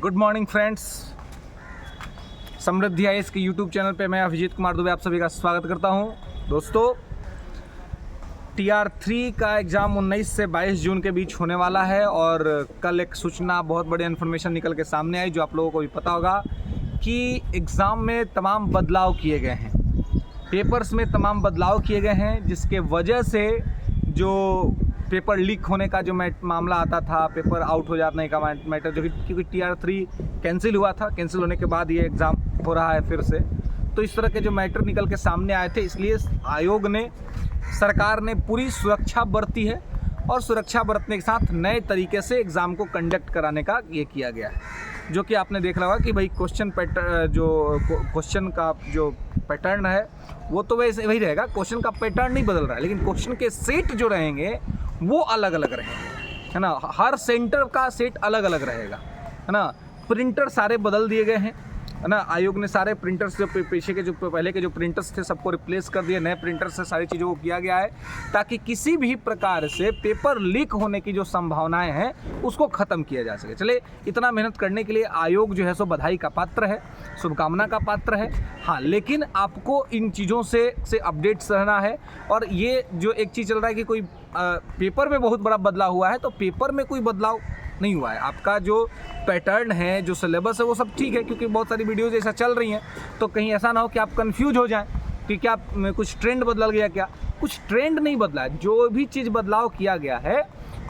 Good morning friends, समृद्धि IAS के YouTube channel पे मैं अभिजीत कुमार दुबे आप सभी का स्वागत करता हूं। दोस्तों, TR3 का एग्ज़ाम 19 से 22 जून के बीच होने वाला है और कल एक सूचना, बहुत बड़ी इन्फॉर्मेशन निकल के सामने आई जो आप लोगों को भी पता होगा कि एग्ज़ाम में तमाम बदलाव किए गए हैं, पेपर्स में तमाम बदलाव किए गए हैं, जिसके वजह से जो पेपर लीक होने का जो मामला आता था, पेपर आउट हो जाने का मैटर, जो कि क्योंकि TR3 कैंसिल हुआ था, कैंसिल होने के बाद ये एग्ज़ाम हो रहा है फिर से, तो इस तरह के जो मैटर निकल के सामने आए थे, इसलिए आयोग ने, सरकार ने पूरी सुरक्षा बरती है और सुरक्षा बरतने के साथ नए तरीके से एग्ज़ाम को कंडक्ट कराने का ये किया गया है। जो कि आपने देख रहा होगा कि भाई क्वेश्चन का जो पैटर्न है वो तो वैसे वही रहेगा, क्वेश्चन का पैटर्न नहीं बदल रहा है, लेकिन क्वेश्चन के सेट जो रहेंगे वो अलग अलग रहेंगे, है ना। हर सेंटर का सेट अलग अलग रहेगा, है ना। प्रिंटर सारे बदल दिए गए हैं, है ना। आयोग ने सारे प्रिंटर्स, जो पीछे के जो पहले के जो प्रिंटर्स थे सबको रिप्लेस कर दिए, नए प्रिंटर से सारी चीज़ों को किया गया है ताकि किसी भी प्रकार से पेपर लीक होने की जो संभावनाएं हैं उसको ख़त्म किया जा सके। चले, इतना मेहनत करने के लिए आयोग जो है सो बधाई का पात्र है, शुभकामना का पात्र है। हाँ, लेकिन आपको इन चीज़ों से अपडेट्स रहना है। और ये जो एक चीज़ चल रहा है कि कोई पेपर में बहुत बड़ा बदलाव हुआ है, तो पेपर में कोई बदलाव नहीं हुआ है। आपका जो पैटर्न है, जो सिलेबस है, वो सब ठीक है, क्योंकि बहुत सारी वीडियोज़ ऐसा चल रही हैं, तो कहीं ऐसा ना हो कि आप कंफ्यूज हो जाएं कि क्या कुछ ट्रेंड बदल गया। क्या कुछ ट्रेंड नहीं बदला है, जो भी चीज़ बदलाव किया गया है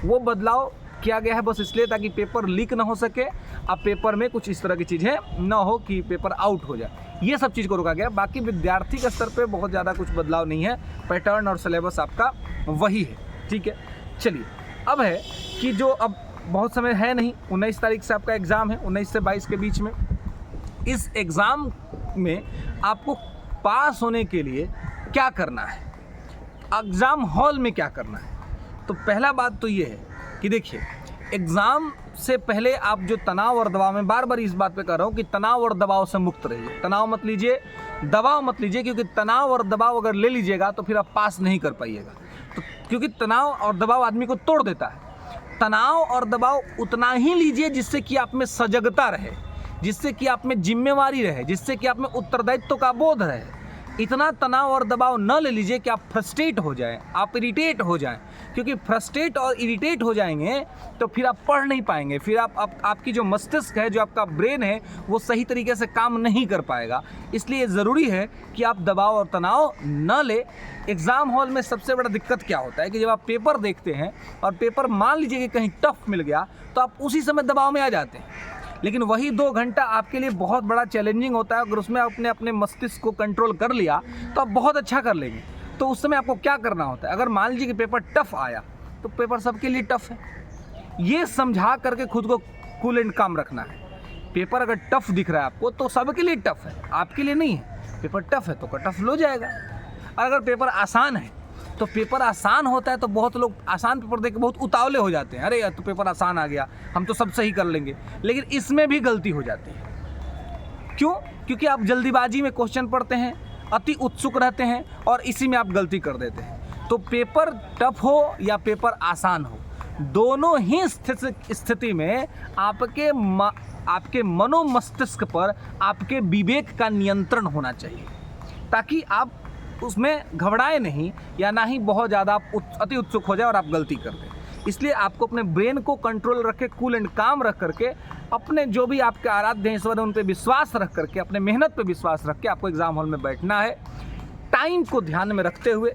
वो बदलाव किया गया है बस इसलिए ताकि पेपर लीक ना हो सके, अब पेपर में कुछ इस तरह की चीज़ें ना हो कि पेपर आउट हो जाए, ये सब चीज़ को रोका गया। बाकी विद्यार्थी के स्तर पे बहुत ज़्यादा कुछ बदलाव नहीं है, पैटर्न और सिलेबस आपका वही है, ठीक है। चलिए, अब है कि जो अब बहुत समय है नहीं, 19 तारीख से आपका एग्ज़ाम है, 19 से 22 के बीच में। इस एग्ज़ाम में आपको पास होने के लिए क्या करना है, एग्ज़ाम हॉल में क्या करना है। तो पहला बात तो ये है कि देखिए, एग्ज़ाम से पहले आप जो तनाव और दबाव, में बार बार इस बात पे कर रहा हूँ कि तनाव और दबाव से मुक्त रहिए। तनाव मत लीजिए, दबाव मत लीजिए, क्योंकि तनाव और दबाव अगर ले लीजिएगा तो फिर आप पास नहीं कर पाइएगा। तो क्योंकि तनाव और दबाव आदमी को तोड़ देता है। तनाव और दबाव उतना ही लीजिए जिससे कि आप में सजगता रहे, जिससे कि आप में जिम्मेवारी रहे, जिससे कि आप में उत्तरदायित्व का बोध रहे। इतना तनाव और दबाव न ले लीजिए कि आप फ्रस्ट्रेट हो जाएं, आप इरिटेट हो जाएं, क्योंकि फ्रस्ट्रेट और इरिटेट हो जाएंगे तो फिर आप पढ़ नहीं पाएंगे, फिर आपकी जो मस्तिष्क है, जो आपका ब्रेन है, वो सही तरीके से काम नहीं कर पाएगा। इसलिए ज़रूरी है कि आप दबाव और तनाव न ले। एग्ज़ाम हॉल में सबसे बड़ा दिक्कत क्या होता है कि जब आप पेपर देखते हैं और पेपर मान लीजिए कि कहीं टफ मिल गया तो आप उसी समय दबाव में आ जाते हैं, लेकिन वही 2 घंटा आपके लिए बहुत बड़ा चैलेंजिंग होता है। अगर उसमें आपने अपने मस्तिष्क को कंट्रोल कर लिया तो आप बहुत अच्छा कर लेंगे। तो उस समय आपको क्या करना होता है, अगर मान लीजिए कि पेपर टफ आया तो पेपर सबके लिए टफ है, ये समझा करके खुद को कूल एंड काम रखना है। पेपर अगर टफ दिख रहा है आपको तो सबके लिए टफ है, आपके लिए नहीं है। पेपर टफ है तो टफ हो जाएगा। और अगर पेपर आसान है तो पेपर आसान होता है तो बहुत लोग आसान पेपर देख के बहुत उतावले हो जाते हैं, अरे यार तो पेपर आसान आ गया, हम तो सब सही कर लेंगे। लेकिन इसमें भी गलती हो जाती है। क्यों? क्योंकि आप जल्दीबाजी में क्वेश्चन पढ़ते हैं, अति उत्सुक रहते हैं और इसी में आप गलती कर देते हैं। तो पेपर टफ हो या पेपर आसान हो, दोनों ही स्थिति में आपके मनोमस्तिष्क पर आपके विवेक का नियंत्रण होना चाहिए, ताकि आप उसमें घबराए नहीं या ना ही बहुत ज़्यादा अति उत्सुक हो जाए और आप गलती कर दें। इसलिए आपको अपने ब्रेन को कंट्रोल रख के, कूल एंड काम रख करके, अपने जो भी आपके आराध्य ईश्वर है उन पे विश्वास रख करके, अपने मेहनत पे विश्वास रख के आपको एग्ज़ाम हॉल में बैठना है। टाइम को ध्यान में रखते हुए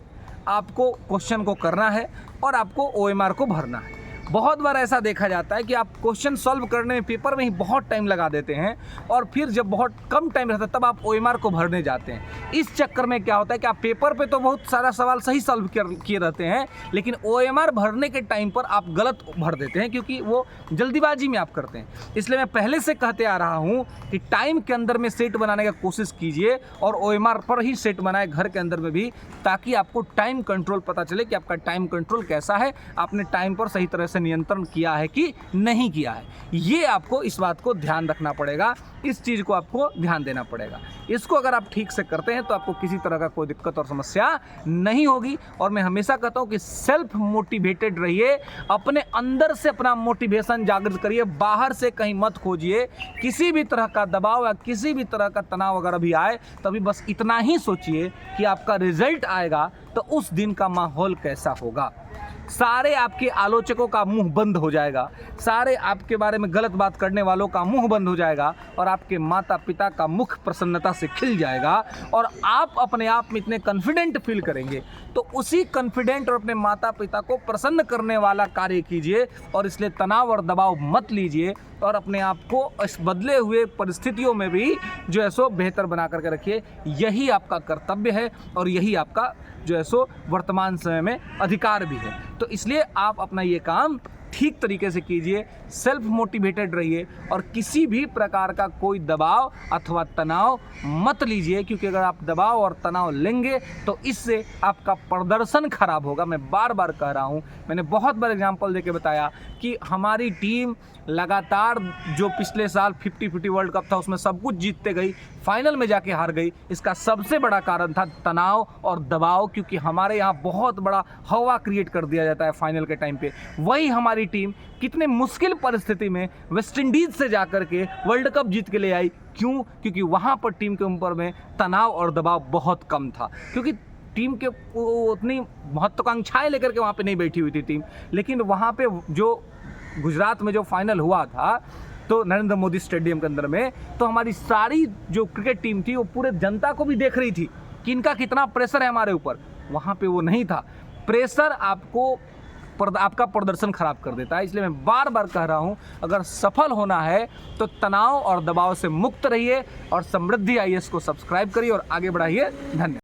आपको क्वेश्चन को करना है और आपको OMR को भरना है। बहुत बार ऐसा देखा जाता है कि आप क्वेश्चन सॉल्व करने में पेपर में ही बहुत टाइम लगा देते हैं और फिर जब बहुत कम टाइम रहता है तब आप OMR को भरने जाते हैं। इस चक्कर में क्या होता है कि आप पेपर पे तो बहुत सारा सवाल सही सॉल्व किए रहते हैं, लेकिन OMR भरने के टाइम पर आप गलत भर देते हैं, क्योंकि वो जल्दीबाजी में आप करते हैं। इसलिए मैं पहले से कहते आ रहा हूँ कि टाइम के अंदर में सेट बनाने की कोशिश कीजिए और OMR पर ही सेट बनाए, घर के अंदर में भी, ताकि आपको टाइम कंट्रोल पता चले कि आपका टाइम कंट्रोल कैसा है, आपने टाइम पर सही तरह से नियंत्रण किया है कि नहीं किया है। ये आपको इस बात को ध्यान रखना पड़ेगा, इस चीज़ को आपको ध्यान देना पड़ेगा। इसको अगर आप ठीक से करते हैं तो आपको किसी तरह का कोई दिक्कत और समस्या नहीं होगी। और मैं हमेशा कहता हूँ कि सेल्फ मोटिवेटेड रहिए, अपने अंदर से अपना मोटिवेशन जागृत करिए, बाहर से कहीं मत खोजिए। किसी भी तरह का दबाव या किसी भी तरह का तनाव अगर अभी आए तभी बस इतना ही सोचिए कि आपका रिजल्ट आएगा तो उस दिन का माहौल कैसा होगा। सारे आपके आलोचकों का मुंह बंद हो जाएगा, सारे आपके बारे में गलत बात करने वालों का मुंह बंद हो जाएगा और आपके माता पिता का मुख प्रसन्नता से खिल जाएगा और आप अपने आप में इतने कॉन्फिडेंट फील करेंगे। तो उसी कॉन्फिडेंट और अपने माता पिता को प्रसन्न करने वाला कार्य कीजिए और इसलिए तनाव और दबाव मत लीजिए और अपने आप को इस बदले हुए परिस्थितियों में भी जो है सो बेहतर बना करके रखिए। यही आपका कर्तव्य है और यही आपका जो है सो वर्तमान समय में अधिकार भी है। तो इसलिए आप अपना ये काम ठीक तरीके से कीजिए, सेल्फ मोटिवेटेड रहिए और किसी भी प्रकार का कोई दबाव अथवा तनाव मत लीजिए, क्योंकि अगर आप दबाव और तनाव लेंगे तो इससे आपका प्रदर्शन खराब होगा। मैं बार बार कह रहा हूँ, मैंने बहुत बार एग्जांपल देके बताया कि हमारी टीम लगातार जो पिछले साल 50-50 वर्ल्ड कप था उसमें सब कुछ जीतते गई, फाइनल में जाके हार गई। इसका सबसे बड़ा कारण था तनाव और दबाव, क्योंकि हमारे यहाँ बहुत बड़ा हवा क्रिएट कर दिया जाता है फाइनल के टाइम पे। वही हमारी टीम कितने मुश्किल परिस्थिति में वेस्ट इंडीज से जाकर के वर्ल्ड कप जीत के ले आई। क्यों? क्योंकि वहाँ पर टीम के ऊपर में तनाव और दबाव बहुत कम था, क्योंकि टीम के उतनी महत्वाकांक्षाएं लेकर के वहाँ पे नहीं बैठी हुई थी टीम। लेकिन वहाँ पे जो गुजरात में जो फाइनल हुआ था तो नरेंद्र मोदी स्टेडियम के अंदर में, तो हमारी सारी जो क्रिकेट टीम थी वो पूरे जनता को भी देख रही थी कि इनका कितना प्रेशर है हमारे ऊपर। वहाँ पे वो नहीं था। प्रेशर आपका प्रदर्शन खराब कर देता है। इसलिए मैं बार बार कह रहा हूँ, अगर सफल होना है तो तनाव और दबाव से मुक्त रहिए और समृद्धि IAS को सब्सक्राइब करिए और आगे बढ़ाइए। धन्यवाद।